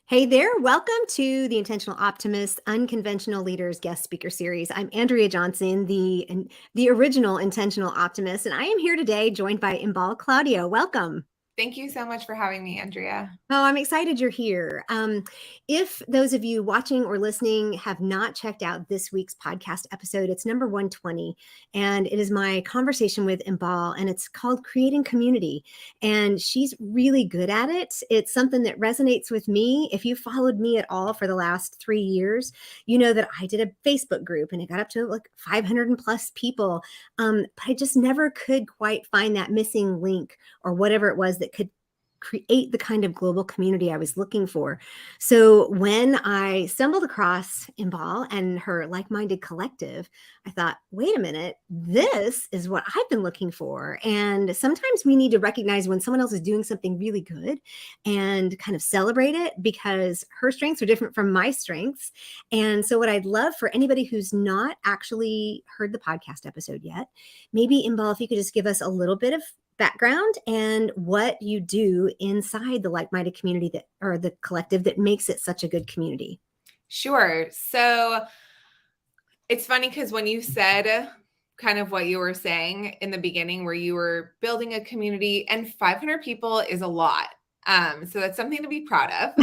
Hey there, welcome to the Intentional Optimist Unconventional Leaders Guest Speaker Series. I'm Andrea Johnson, the original Intentional Optimist, and I am here today joined by Inbal Claudio. Welcome. Thank you so much for having me, Andrea. Oh, I'm excited you're here. If those of you watching or listening have not checked out this week's podcast episode, it's number 120, and it is my conversation with Inbal, and it's called Creating Community. And she's really good at it. It's something that resonates with me. If you followed me at all for the last 3 years, you know that I did a Facebook group, and it got up to like 500 and plus people. But I just never could quite find that missing link or whatever it was that could create the kind of global community I was looking for. So when I stumbled across Inbal and her like-minded collective, I thought, wait a minute, this is what I've been looking for. And sometimes we need to recognize when someone else is doing something really good and kind of celebrate it, because her strengths are different from my strengths. And so what I'd love for anybody who's not actually heard the podcast episode yet, maybe Inbal, if you could just give us a little bit of background and what you do inside the like-minded community or the collective that makes it such a good community. Sure. So it's funny because when you said kind of what you were saying in the beginning, where you were building a community, and 500 people is a lot. So that's something to be proud of.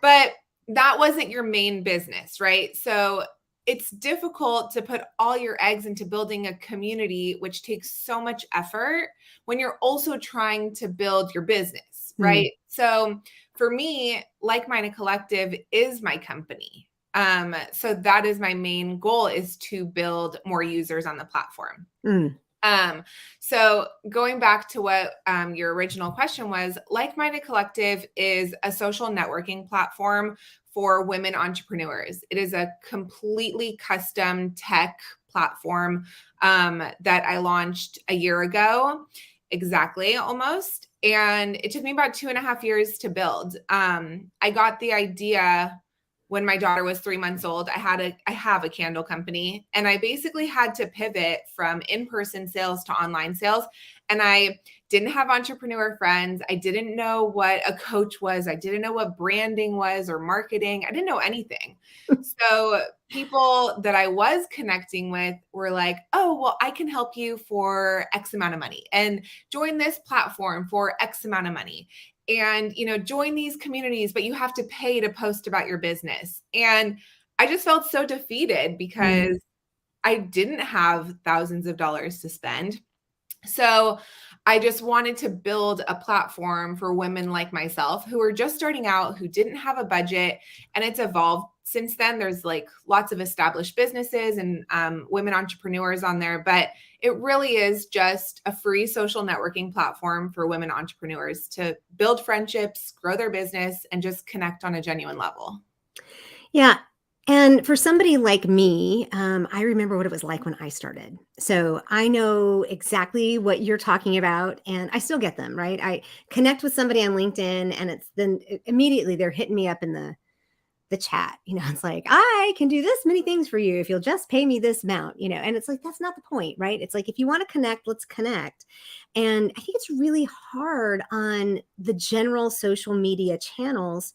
But that wasn't your main business, right? So it's difficult to put all your eggs into building a community, which takes so much effort when you're also trying to build your business, right? So for me, Like-Minded Collective is my company. So that is my main goal, is to build more users on the platform. So going back to what your original question was, Like-Minded Collective is a social networking platform for women entrepreneurs. It is a completely custom tech platform that I launched a year ago, exactly, almost. And it took me about 2.5 years to build. I got the idea when my daughter was 3 months old. I have a candle company, and I basically had to pivot from in-person sales to online sales. And I didn't have entrepreneur friends. I didn't know what a coach was. I didn't know what branding was or marketing. I didn't know anything. So people that I was connecting with were like, oh, well, I can help you for X amount of money, and join this platform for X amount of money. And, join these communities, but you have to pay to post about your business. And I just felt so defeated because I didn't have thousands of dollars to spend. So I just wanted to build a platform for women like myself who are just starting out, who didn't have a budget. And it's evolved since then. There's like lots of established businesses and women entrepreneurs on there, but it really is just a free social networking platform for women entrepreneurs to build friendships, grow their business, and just connect on a genuine level. Yeah. And for somebody like me, I remember what it was like when I started. So I know exactly what you're talking about, and I still get them, right? I connect with somebody on LinkedIn, and it's then immediately they're hitting me up in the chat. It's like, I can do this many things for you if you'll just pay me this amount, and it's like, that's not the point, right? It's like, if you want to connect, let's connect. And I think it's really hard on the general social media channels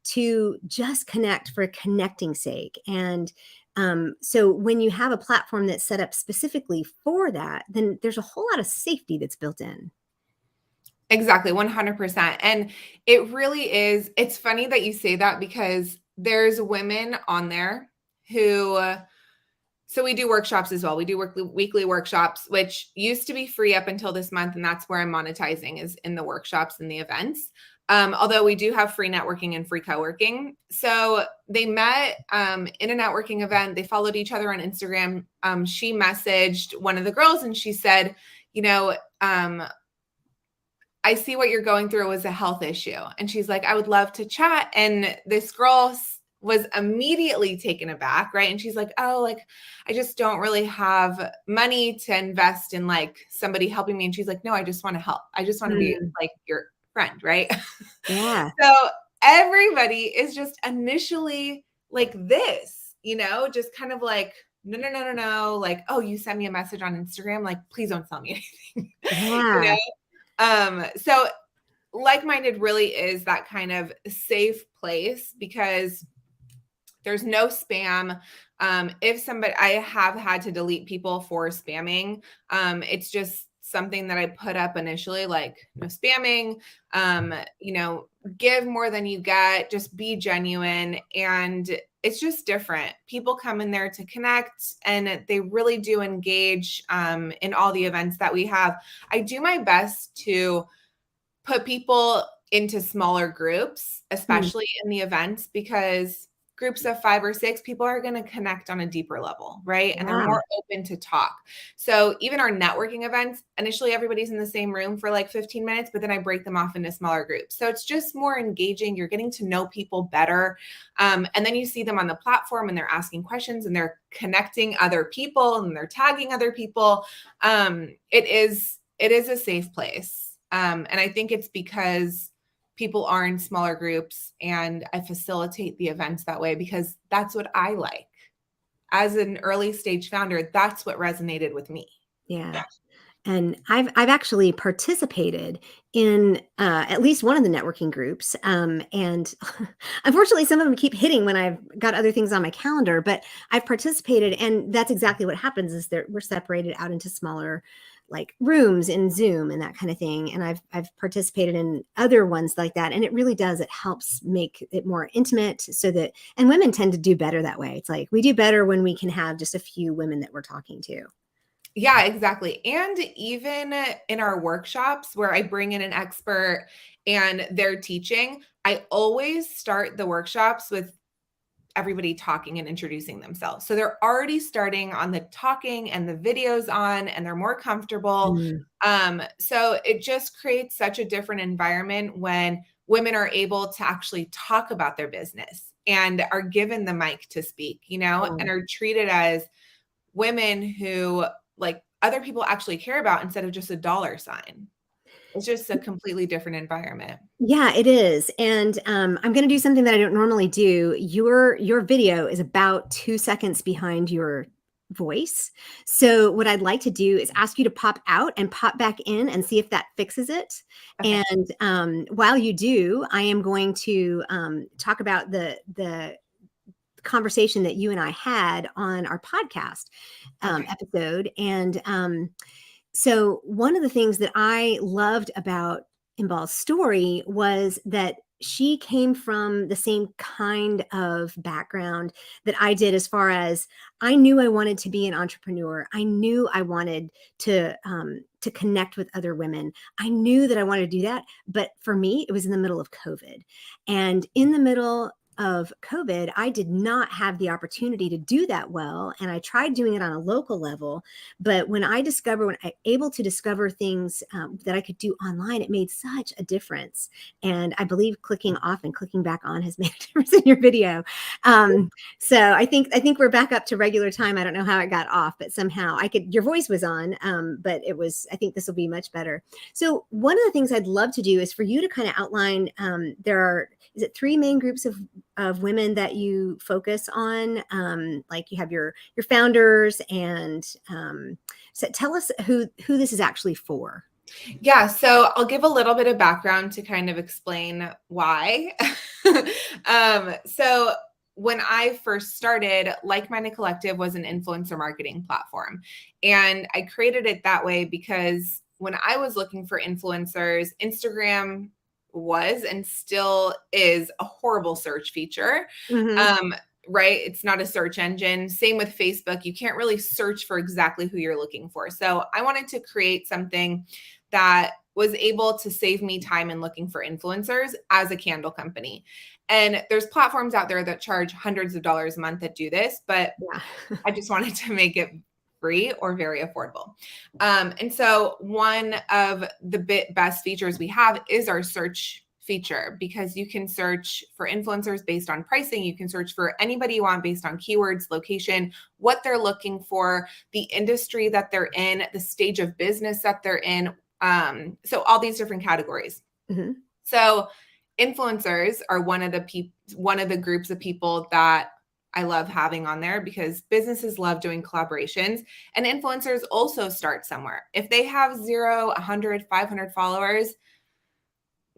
to just connect for connecting's sake. And so when you have a platform that's set up specifically for that, then there's a whole lot of safety that's built in. Exactly, 100%. And it really is. It's funny that you say that, because there's women on there who, so we do workshops as well. We do weekly workshops, which used to be free up until this month. And that's where I'm monetizing, is in the workshops and the events. Although we do have free networking and free co-working. So they met in a networking event. They followed each other on Instagram. She messaged one of the girls and she said, I see what you're going through was a health issue. And she's like, I would love to chat. And this girl was immediately taken aback, right? And she's like, oh, like, I just don't really have money to invest in like somebody helping me. And she's like, no, I just want to help. I just want to be like your friend, right? Yeah. So everybody is just initially like this, just kind of like, no. Like, oh, you sent me a message on Instagram. Like, please don't sell me anything. Yeah. So Like-minded really is that kind of safe place because there's no spam. If somebody, I have had to delete people for spamming. It's just something that I put up initially, like no spamming, you know, give more than you get, just be genuine. And it's just different. People come in there to connect and they really do engage in all the events that we have. I do my best to put people into smaller groups, Mm, especially in the events, because groups of 5 or 6 people are going to connect on a deeper level, right? And they're yeah. more open to talk. So even our networking events, initially everybody's in the same room for like 15 minutes, but then I break them off into smaller groups. So it's just more engaging. You're getting to know people better. And then you see them on the platform and they're asking questions and they're connecting other people and they're tagging other people. It is a safe place. And I think it's because people are in smaller groups and I facilitate the events that way because that's what I like. As an early stage founder, that's what resonated with me. Yeah. And I've actually participated in at least one of the networking groups, and unfortunately, some of them keep hitting when I've got other things on my calendar. But I've participated, and that's exactly what happens: is that we're separated out into smaller, like rooms in Zoom and that kind of thing. And I've participated in other ones like that, and it really does. It helps make it more intimate, so that and women tend to do better that way. It's like we do better when we can have just a few women that we're talking to. Yeah, exactly. And even in our workshops where I bring in an expert and they're teaching, I always start the workshops with everybody talking and introducing themselves. So they're already starting on the talking and the videos on, and they're more comfortable. Mm. So it just creates such a different environment when women are able to actually talk about their business and are given the mic to speak, you know, Yeah. and are treated as women who like other people actually care about instead of just a dollar sign. It's just a completely different environment. Yeah, it is, and, I'm gonna do something that I don't normally do. Your video is about 2 seconds behind your voice, so what I'd like to do is ask you to pop out and pop back in and see if that fixes it, Okay. and, while you do, I am going to, talk about the conversation that you and I had on our podcast, Okay. episode, and, so one of the things that I loved about Imbal's story was that she came from the same kind of background that I did, as far as I knew I wanted to be an entrepreneur. I knew I wanted to connect with other women. I knew that I wanted to do that. But for me, it was in the middle of COVID. And in the middle of COVID, I did not have the opportunity to do that well. And I tried doing it on a local level, but when I able to discover things that I could do online, it made such a difference. And I believe clicking off and clicking back on has made a difference in your video. So I think we're back up to regular time. I don't know how it got off, but somehow your voice was on, but it was. I think this will be much better. So one of the things I'd love to do is for you to kind of outline. Is it 3 main groups of women that you focus on? Like you have your founders, and so tell us who this is actually for. Yeah, so I'll give a little bit of background to kind of explain why. So when I first started, Like Minded Collective was an influencer marketing platform. And I created it that way because when I was looking for influencers, Instagram was and still is a horrible search feature. Mhm. Um, right? It's not a search engine. Same with Facebook. You can't really search for exactly who you're looking for. So I wanted to create something that was able to save me time in looking for influencers as a candle company. And there's platforms out there that charge hundreds of dollars a month that do this, but Yeah. I just wanted to make it free or very affordable. And so one of the best features we have is our search feature, because you can search for influencers based on pricing. You can search for anybody you want based on keywords, location, what they're looking for, the industry that they're in, the stage of business that they're in. So all these different categories. Mhm. So influencers are one of the groups of people that I love having on there, because businesses love doing collaborations, and influencers also start somewhere. If they have 0, 100, 500 followers,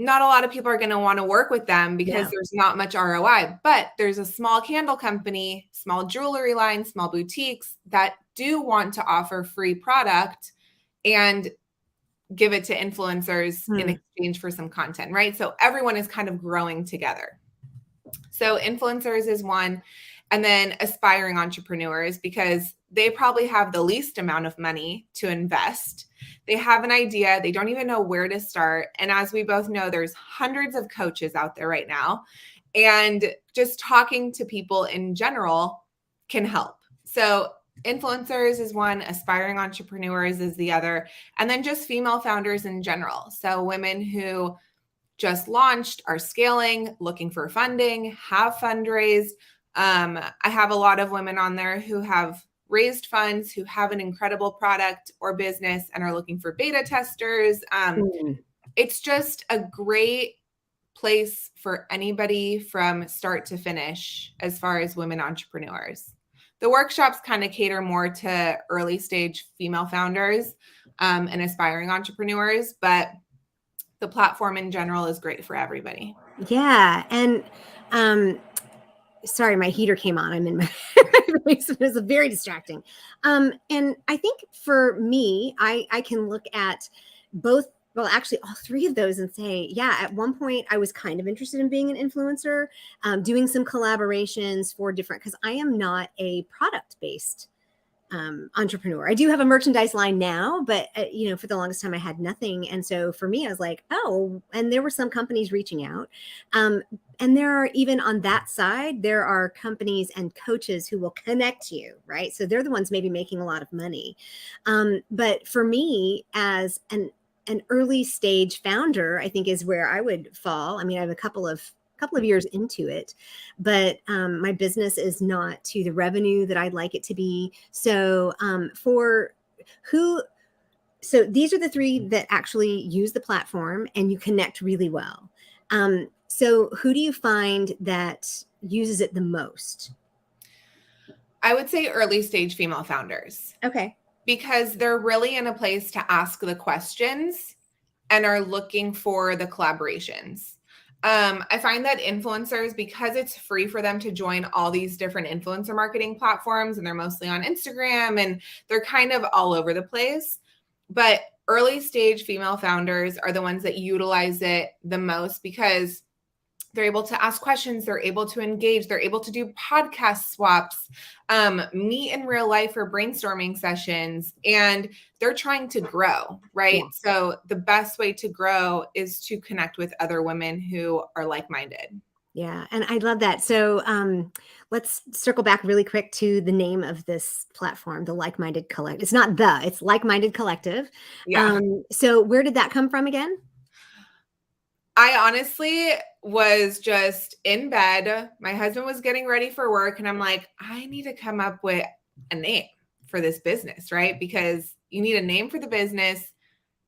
not a lot of people are going to want to work with them because No. there's not much ROI, but there's a small candle company, small jewelry line, small boutiques that do want to offer free product and give it to influencers in exchange for some content, right? So everyone is kind of growing together. So influencers is one, and then aspiring entrepreneurs, because they probably have the least amount of money to invest. They have an idea, they don't even know where to start. And as we both know, there's hundreds of coaches out there right now. And just talking to people in general can help. So influencers is one, aspiring entrepreneurs is the other, and then just female founders in general. So women who just launched, are scaling, looking for funding, have fundraised. I have a lot of women on there who have raised funds, who have an incredible product or business and are looking for beta testers. It's just a great place for anybody from start to finish as far as women entrepreneurs. The workshops kind of cater more to early stage female founders and aspiring entrepreneurs, but the platform in general is great for everybody. Yeah. And sorry, my heater came on. I'm in my basement. It's very distracting. And I think for me, I can look at both, well, actually all three of those and say, yeah, at one point I was kind of interested in being an influencer, doing some collaborations for different, because I am not a product-based entrepreneur. I do have a merchandise line now, but for the longest time I had nothing. And so for me, I was like, oh, and there were some companies reaching out. And there are, even on that side, there are companies and coaches who will connect you, right? So they're the ones maybe making a lot of money. But for me, as an early stage founder, I think is where I would fall. I mean, I have a couple of years into it, but my business is not to the revenue that I'd like it to be. So so these are the three that actually use the platform and you connect really well. So who do you find that uses it the most? I would say early stage female founders. Okay. Because they're really in a place to ask the questions and are looking for the collaborations. I find that influencers, because it's free for them to join all these different influencer marketing platforms, and they're mostly on Instagram and they're kind of all over the place. But early stage female founders are the ones that utilize it the most because they're able to ask questions, they're able to engage, they're able to do podcast swaps, meet in real life for brainstorming sessions, and they're trying to grow, right? Yeah. So the best way to grow is to connect with other women who are like-minded. Yeah, and I love that. So let's circle back really quick to the name of this platform, the Like-Minded Collective. It's not it's Like-Minded Collective. Yeah. So where did that come from again? I honestly was just in bed. My husband was getting ready for work, and I'm like, I need to come up with a name for this business, right? Because you need a name for the business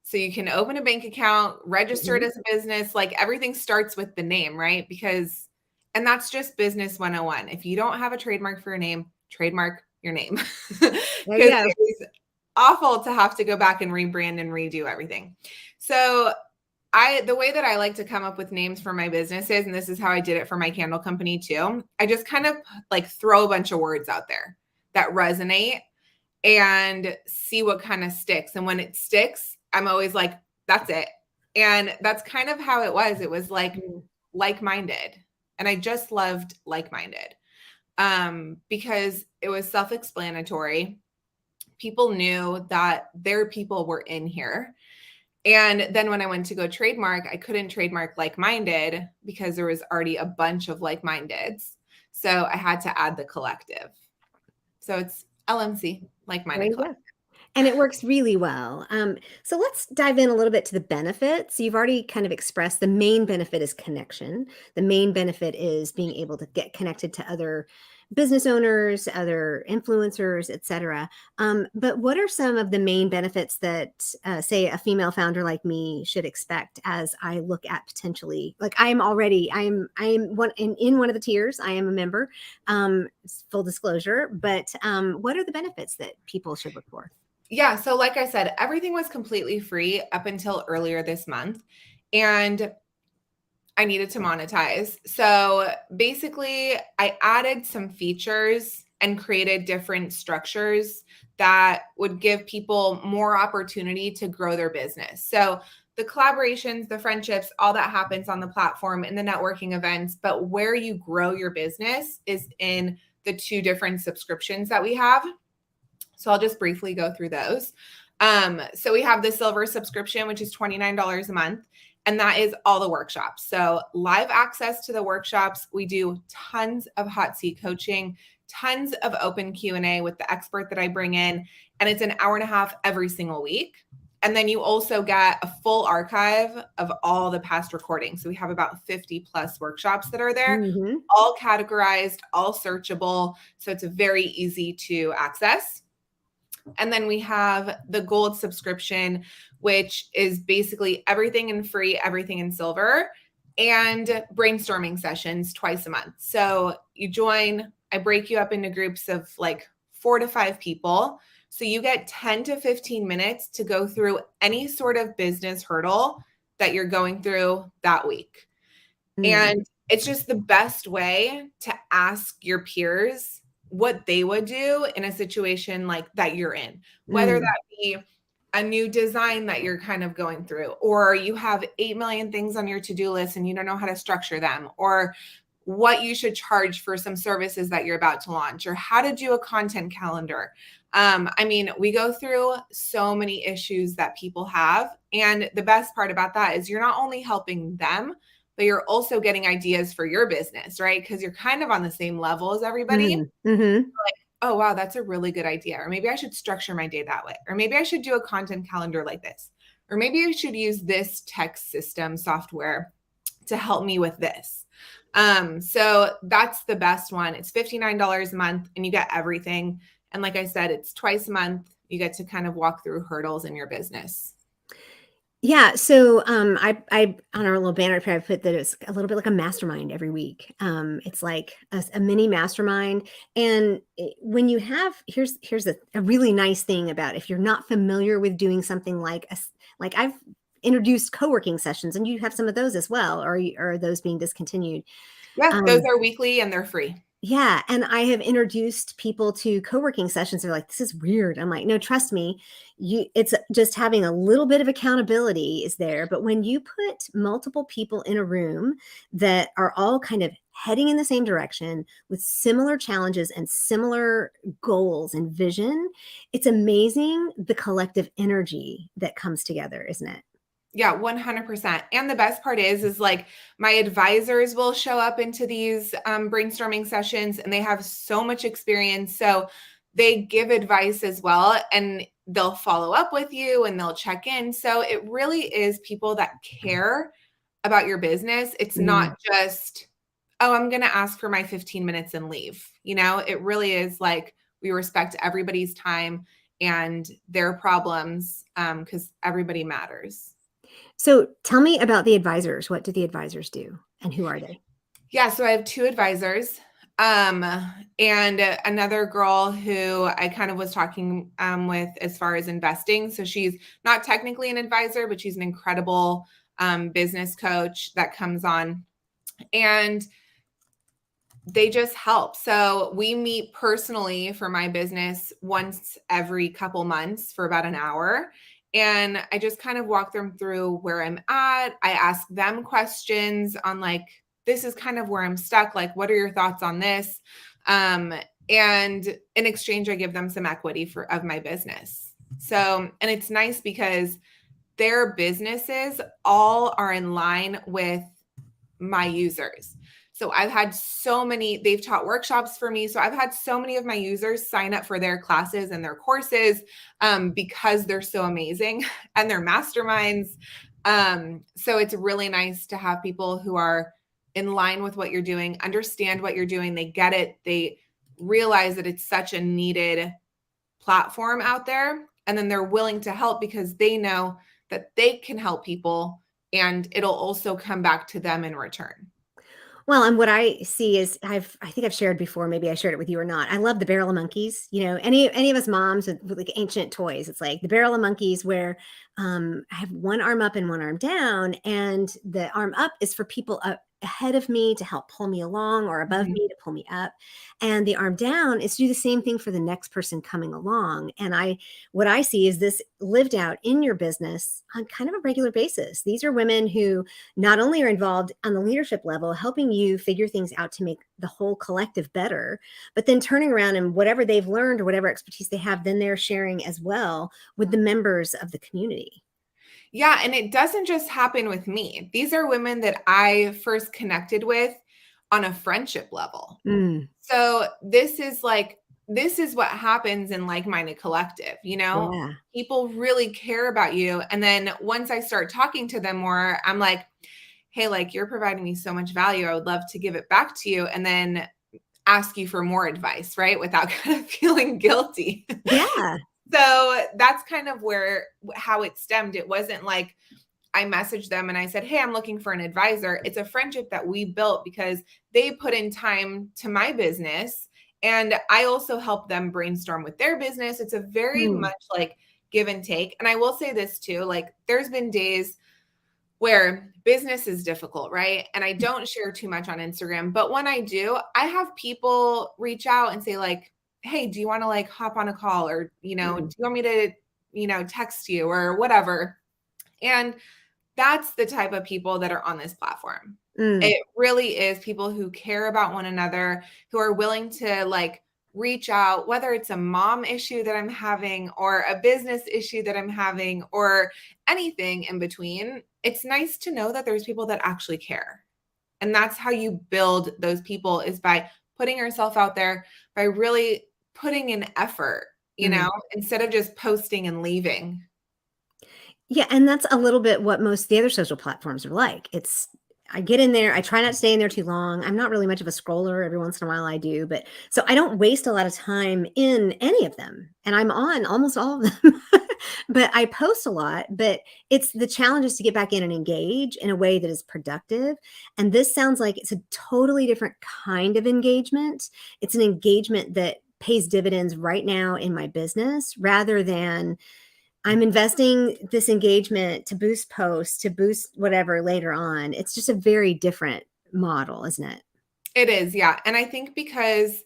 so you can open a bank account, register it as a business. Like everything starts with the name, right? And that's just business 101. If you don't have a trademark for your name, trademark your name. Because it is awful to have to go back and rebrand and redo everything. So the way that I like to come up with names for my businesses, and this is how I did it for my candle company too, I just kind of like throw a bunch of words out there that resonate and see what kind of sticks. And when it sticks, I'm always like, that's it. And that's kind of how it was. It was like like-minded. And I just loved like-minded because it was self-explanatory. People knew that their people were in here. And then when I went to go trademark, I couldn't trademark like-minded because there was already a bunch of like-mindeds. So I had to add the collective. So it's LMC, Like-Minded Collective. And it works really well. So let's dive in a little bit to the benefits. You've already kind of expressed the main benefit is connection. The main benefit is being able to get connected to other business owners, other influencers, et cetera. But what are some of the main benefits that, say, a female founder like me should expect as I look at potentially, like I am in one of the tiers. I am a member, full disclosure, but what are the benefits that people should look for? Yeah. So like I said, everything was completely free up until earlier this month. And I needed to monetize. So basically, I added some features and created different structures that would give people more opportunity to grow their business. So the collaborations, the friendships, all that happens on the platform and the networking events. But where you grow your business is in the two different subscriptions that we have. So I'll just briefly go through those. So we have the silver subscription, which is $29 a month. And that is all the workshops. So live access to the workshops. We do tons of hot seat coaching, tons of open Q&A with the expert that I bring in. And it's an hour and a half every single week. And then you also get a full archive of all the past recordings. So we have about 50 plus workshops that are there, Mm-hmm. all categorized, all searchable. So it's very easy to access. And then we have the gold subscription, which is basically everything in free, everything in silver, and brainstorming sessions twice a month. So you join, I break you up into groups of like 4 to 5 people. So you get 10 to 15 minutes to go through any sort of business hurdle that you're going through that week. And it's just the best way to ask your peers what they would do in a situation like that you're in, whether that be a new design that you're kind of going through, or you have 8 million things on your to-do list and you don't know how to structure them, or what you should charge for some services that you're about to launch, or how to do a content calendar. I mean, we go through so many issues that people have. And the best part about that is you're not only helping them, but you're also getting ideas for your business, right? Because you're kind of on the same level as everybody. Mm-hmm. Like, oh, wow, that's a really good idea. Or maybe I should structure my day that way. Or maybe I should do a content calendar like this. Or maybe I should use this text system software to help me with this. So that's the best one. It's $59 a month and you get everything. And like I said, it's twice a month. You get to kind of walk through hurdles in your business. Yeah. So I on our little banner, I put that it's a little bit like a mastermind every week. It's like a mini mastermind. And when you have, here's a really nice thing about if you're not familiar with doing something like like I've introduced co-working sessions, and you have some of those as well, or are those being discontinued? Yeah, those are weekly and they're free. Yeah, and I have introduced people to co-working sessions. They're like, "This is weird." I'm like, "No, trust me. It's just having a little bit of accountability is there, but when you put multiple people in a room that are all kind of heading in the same direction with similar challenges and similar goals and vision, it's amazing the collective energy that comes together, isn't it? Yeah, 100%. And the best part is like my advisors will show up into these brainstorming sessions and they have so much experience. So they give advice as well and they'll follow up with you and they'll check in. So it really is people that care about your business. It's not just, oh, I'm going to ask for my 15 minutes and leave. You know, it really is like we respect everybody's time and their problems because everybody matters. So tell me about the advisors. What do the advisors do and who are they? Yeah, so I have 2 advisors, and another girl who I kind of was talking with as far as investing. So she's not technically an advisor, but she's an incredible business coach that comes on, and they just help. So we meet personally for my business once every couple months for about an hour. And I just kind of walk them through where I'm at. I ask them questions on like, this is kind of where I'm stuck. Like, what are your thoughts on this? And in exchange, I give them some equity of my business. So, and it's nice because their businesses all are in line with my users. So I've had so many, they've taught workshops for me. So I've had so many of my users sign up for their classes and their courses because they're so amazing and they're masterminds. So it's really nice to have people who are in line with what you're doing, understand what you're doing. They get it. They realize that it's such a needed platform out there. And then they're willing to help because they know that they can help people and it'll also come back to them in return. Well, and what I see is I think I've shared before, maybe I shared it with you or not. I love the barrel of monkeys. You know, any of us moms with like ancient toys, it's like the barrel of monkeys where I have one arm up and one arm down, and the arm up is for people ahead of me to help pull me along or above Mhm. me to pull me up. And the arm down is to do the same thing for the next person coming along. And what I see is this lived out in your business on kind of a regular basis. These are women who not only are involved on the leadership level, helping you figure things out to make the whole collective better, but then turning around and whatever they've learned or whatever expertise they have, then they're sharing as well with the members of the community. Yeah, and it doesn't just happen with me. These are women that I first connected with on a friendship level. Mm, So this is what happens in like-minded collective, you know? yeah. People really care about you. And then once I start talking to them more, I'm like, hey, like you're providing me so much value. I would love to give it back to you. And then ask you for more advice, right? Without kind of feeling guilty. Yeah. So that's kind of where how it stemmed. It wasn't like I messaged them and I said, hey, I'm looking for an advisor. It's a friendship that we built because they put in time to my business. And I also help them brainstorm with their business. It's a very Mm, much like give and take. And I will say this too, like there's been days where business is difficult, right? And I don't share too much on Instagram, but when I do, I have people reach out and say like, "Hey, do you want to like hop on a call or, do mm, you want me to, text you or whatever?" And that's the type of people that are on this platform. mm. It really is people who care about one another, who are willing to like reach out, whether it's a mom issue that I'm having or a business issue that I'm having or anything in between. It's nice to know that there's people that actually care. And that's how you build those people is by putting yourself out there, by really putting in effort, Mm. instead of just posting and leaving. Yeah, and that's a little bit what most of the other social platforms are like. I get in there, I try not to stay in there too long. I'm not really much of a scroller. Every once in a while I do, but so I don't waste a lot of time in any of them. And I'm on almost all of them. But I post a lot, but it's the challenge is to get back in and engage in a way that is productive. And this sounds like it's a totally different kind of engagement. It's an engagement that pays dividends right now in my business rather than I'm investing this engagement to boost posts, to boost whatever later on. It's just a very different model, isn't it? It is, yeah. And I think because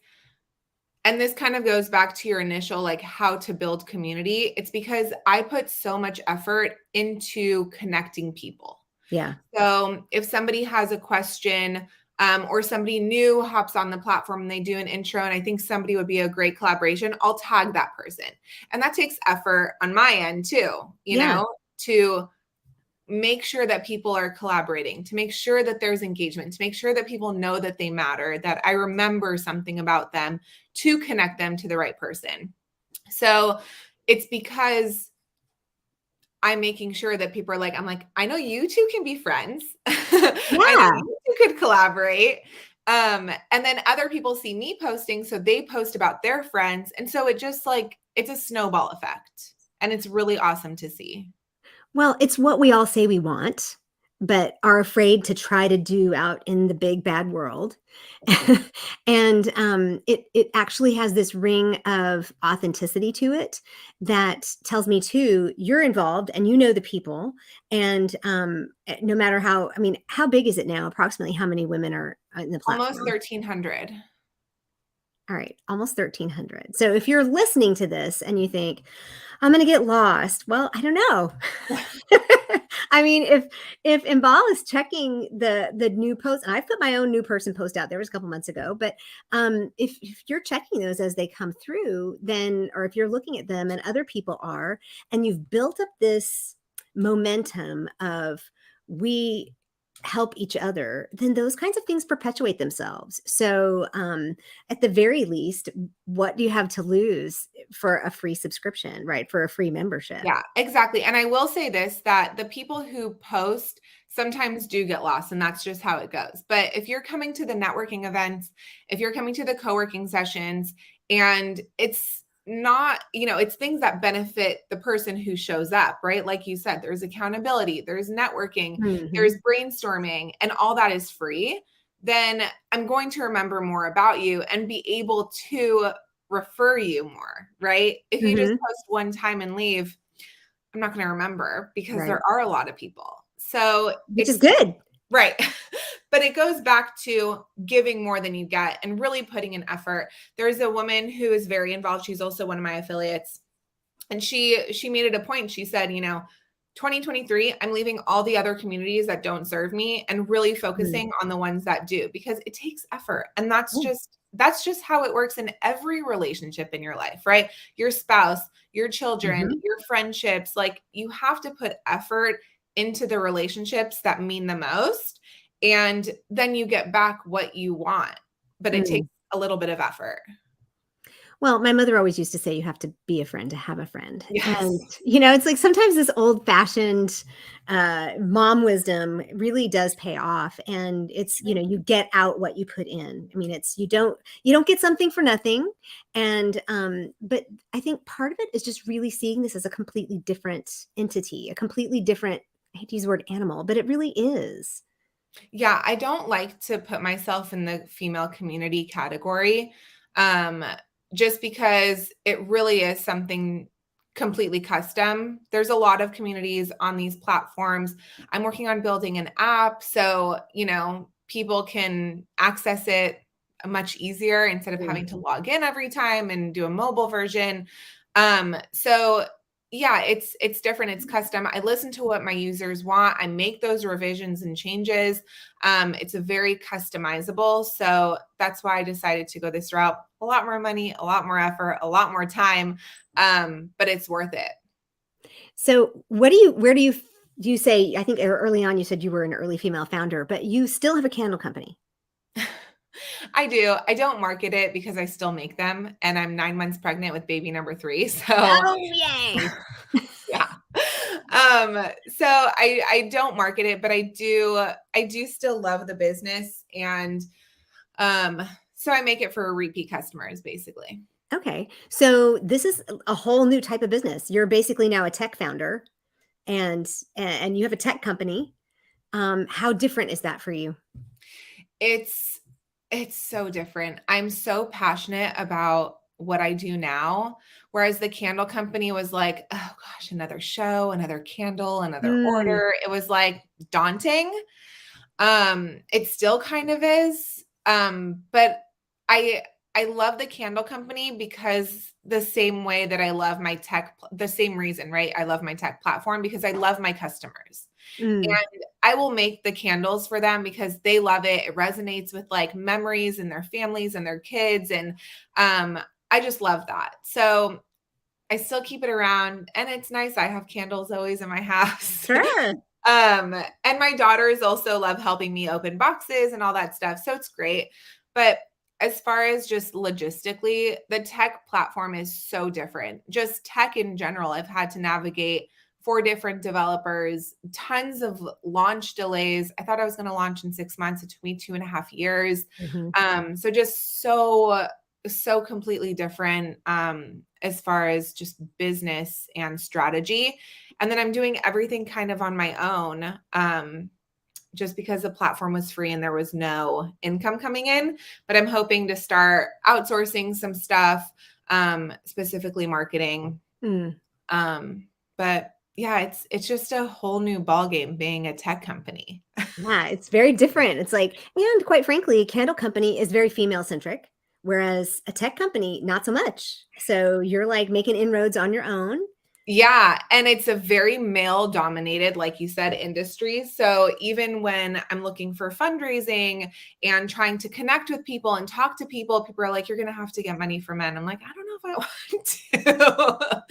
and this kind of goes back to your initial like how to build community. It's because I put so much effort into connecting people. Yeah. So if somebody has a question or somebody new hops on the platform and they do an intro, and I think somebody would be a great collaboration, I'll tag that person. And that takes effort on my end too, Yeah. to make sure that people are collaborating, to make sure that there's engagement, to make sure that people know that they matter, that I remember something about them to connect them to the right person. So it's because I'm making sure that people are like, I'm like, I know you two can be friends. I know Yeah. you two could collaborate. And then other people see me posting, so they post about their friends. And so it just like it's a snowball effect. And it's really awesome to see. Well, it's what we all say we want, but are afraid to try to do out in the big bad world. And it actually has this ring of authenticity to it that tells me too, you're involved and you know the people. And no matter how, I mean, how big is it now? Approximately how many women are in the Almost platform? 1,300. All right, almost 1,300. So if you're listening to this and you think, I'm gonna get lost, well, I don't know. I mean, if Inbal is checking the new post, and I put my own new person post out there was a couple months ago, but if you're checking those as they come through, then or if you're looking at them and other people are, and you've built up this momentum of we help each other, then those kinds of things perpetuate themselves. So at the very least, what do you have to lose for a free subscription, right? For a free membership. Yeah, exactly. And I will say this that the people who post sometimes do get lost, and that's just how it goes. But if you're coming to the networking events, if you're coming to the co working sessions, and it's not, it's things that benefit the person who shows up, right? Like you said, there's accountability, there's networking, Mhm. there's brainstorming, and all that is free. then I'm going to remember more about you and be able to refer you more, right? If you just Mhm. post one time and leave, I'm not going to remember because Right. there are a lot of people. So Which is it's good. right. But it goes back to giving more than you get and really putting in effort. There's a woman who is very involved. She's also one of my affiliates. And she made it a point. She said, 2023, I'm leaving all the other communities that don't serve me and really Mm. focusing on the ones that do, because it takes effort. And Yeah. that's just how it works in every relationship in your life, right? Your spouse, your children, Mhm. your friendships, like you have to put effort into the relationships that mean the most. And then you get back what you want, but it Mm. takes a little bit of effort. Well, my mother always used to say you have to be a friend to have a friend. And, Yes. it's like sometimes this old-fashioned mom wisdom really does pay off. And it's, you get out what you put in. I mean, it's you don't get something for nothing. And but I think part of it is just really seeing this as a completely different entity, a completely different, I hate to use the word animal, but it really is. Yeah, I don't like to put myself in the female community category, um, just because it really is something completely custom. There's a lot of communities on these platforms. I'm working on building an app so, people can access it much easier instead of Mm. having to log in every time and do a mobile version. So yeah, it's different. It's custom. I listen to what my users want. I make those revisions and changes. It's a very customizable. So that's why I decided to go this route. A lot more money, a lot more effort, a lot more time. But it's worth it. So, do you say, I think early on you said you were an early female founder, but you still have a candle company? I do. I don't market it because I still make them, and I'm 9 months pregnant with baby number 3. So Oh, yay. yeah. So I don't market it, but I do still love the business, and um so I make it for repeat customers basically. Okay. So this is a whole new type of business. You're basically now a tech founder, and you have a tech company. How different is that for you? It's it's so different. I'm so passionate about what I do now, whereas the candle company was like, "Oh gosh, another show, another candle, another Mm, order." It was like daunting. It still kind of is. But I I love the candle company because the same way that I love my the same reason, right? I love my tech platform because I love my customers. mm, And I will make the candles for them because they love it. It resonates with like memories and their families and their kids. And I just love that. So I still keep it around, and it's nice. I have candles always in my house. sure. And my daughters also love helping me open boxes and all that stuff. So it's great. But as far as just logistically, the tech platform is so different. Just tech in general, I've had to navigate 4 different developers, tons of launch delays. I thought I was going to launch in 6 months. It took me 2.5 years. Mhm. So just so completely different as far as just business and strategy. And then I'm doing everything kind of on my own, just because the platform was free and there was no income coming in. But I'm hoping to start outsourcing some stuff, specifically marketing. Mm. But yeah, it's just a whole new ballgame being a tech company. Yeah, it's very different. It's like, and quite frankly, a candle company is very female centric, whereas a tech company, not so much. So you're like making inroads on your own. Yeah, and it's a very male dominated, like you said, industry. So even when I'm looking for fundraising and trying to connect with people and talk to people, people are like, "You're going to have to get money from men." I'm like, "I don't know if I want to."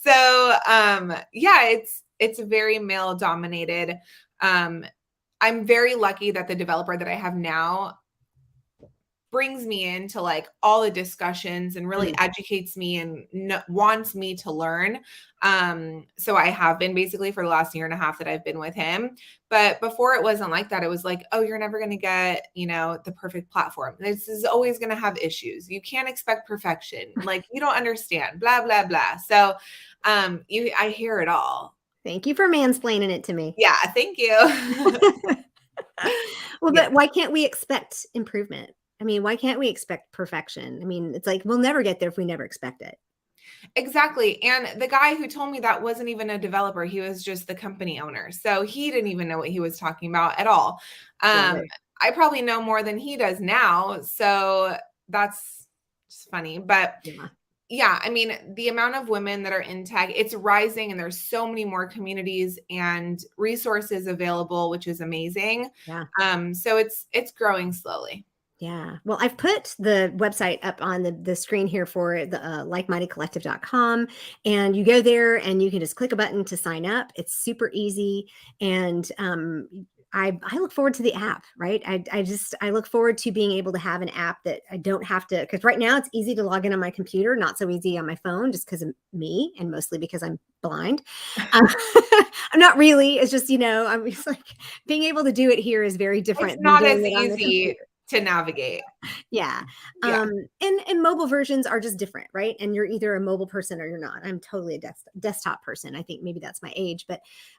So, yeah, it's very male dominated. Um, I'm very lucky that the developer that I have now brings me into like all the discussions and really Mm. educates me and wants me to learn. So I have been basically for the last year and a half that I've been with him. But before it wasn't like that. It was like, oh, you're never going to get, the perfect platform. This is always going to have issues. You can't expect perfection. Like you don't understand, blah, blah, blah. So I hear it all. Thank you for mansplaining it to me. Yeah, thank you. Well, Yeah. but why can't we expect improvement? I mean, why can't we expect perfection? I mean, it's like we'll never get there if we never expect it. Exactly. And the guy who told me that wasn't even a developer. He was just the company owner. So he didn't even know what he was talking about at all. Love it. I probably know more than he does now. So that's just funny. But Yeah. yeah, I mean, the amount of women that are in tech, it's rising and there's so many more communities and resources available, which is amazing. Yeah. So it's growing slowly. Yeah. Well, I've put the website up on the screen here for the likemindedcollective.com. And you go there and you can just click a button to sign up. It's super easy. And I look forward to the app, right? I look forward to being able to have an app that I don't have to, because right now it's easy to log in on my computer, not so easy on my phone just because of me and mostly because I'm blind. Um, I'm not really, it's just, I'm just like being able to do it here is very It's different than not doing as it on the easy computer. to navigate. Yeah. Yeah. And mobile versions are just different, right? And you're either a mobile person or you're not. I'm totally a desktop person. I think maybe that's my age,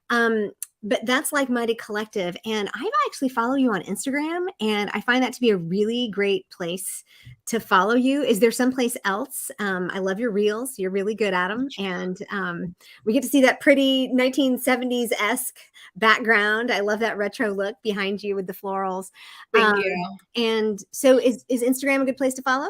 um, but that's Like Minded Collective. And I actually follow you on Instagram, and I find that to be a really great place to follow you. Is there someplace else? I love your reels. You're really good at them. And we get to see that pretty 1970s-esque background. I love that retro look behind you with the florals. Thank Um, you. and so is Instagram a good place to follow?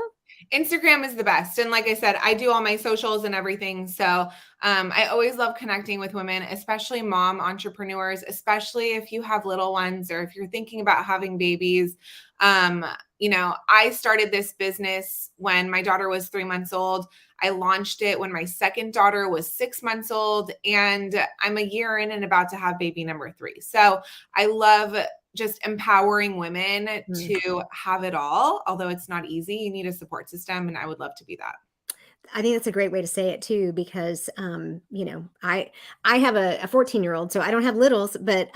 Instagram is the best. And like I said, I do all my socials and everything. So I always love connecting with women, especially mom entrepreneurs, especially if you have little ones or if you're thinking about having babies. I started this business when my daughter was 3 months old. I launched it when my second daughter was 6 months old, and I'm a year in and about to have baby number 3. So I love just empowering women Mm. to have it all. Although it's not easy, you need a support system, and I would love to be that. I think that's a great way to say it too, because I have a 14-year-old, so I don't have littles, but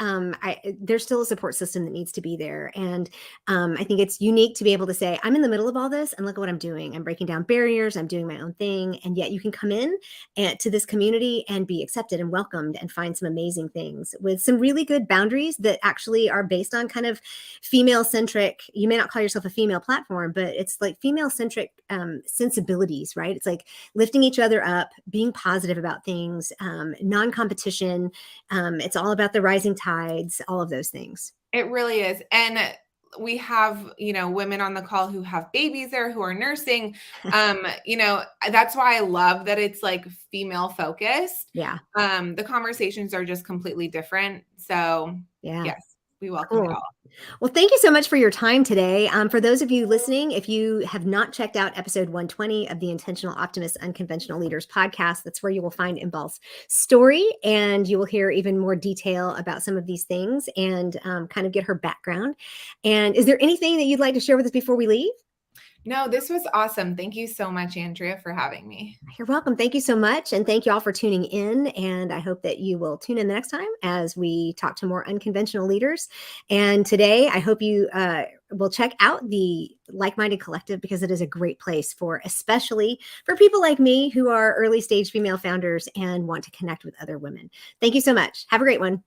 there's still a support system that needs to be there, and I think it's unique to be able to say I'm in the middle of all this, and look at what I'm doing. I'm breaking down barriers. I'm doing my own thing, and yet you can come in to this community and be accepted and welcomed, and find some amazing things with some really good boundaries that actually are based on kind of female centric. You may not call yourself a female platform, but it's like female centric sensibilities, right? It's like lifting each other up, being positive about things, non-competition. It's all about the rising tides, all of those things. It really is. And we have, women on the call who have babies there who are nursing. That's why I love that it's like female focused. Yeah. The conversations are just completely different. So Yeah. yes, we welcome it Cool. all. Well, thank you so much for your time today. For those of you listening, if you have not checked out episode 120 of the Intentional Optimist Unconventional Leaders podcast, that's where you will find Inbal's story, and you will hear even more detail about some of these things and kind of get her background. And is there anything that you'd like to share with us before we leave? No, this was awesome. Thank you so much, Andrea, for having me. You're welcome. Thank you so much. And thank you all for tuning in. And I hope that you will tune in the next time as we talk to more unconventional leaders. And today, I hope you will check out the Like Minded Collective, because it is a great place especially for people like me who are early stage female founders and want to connect with other women. Thank you so much. Have a great one.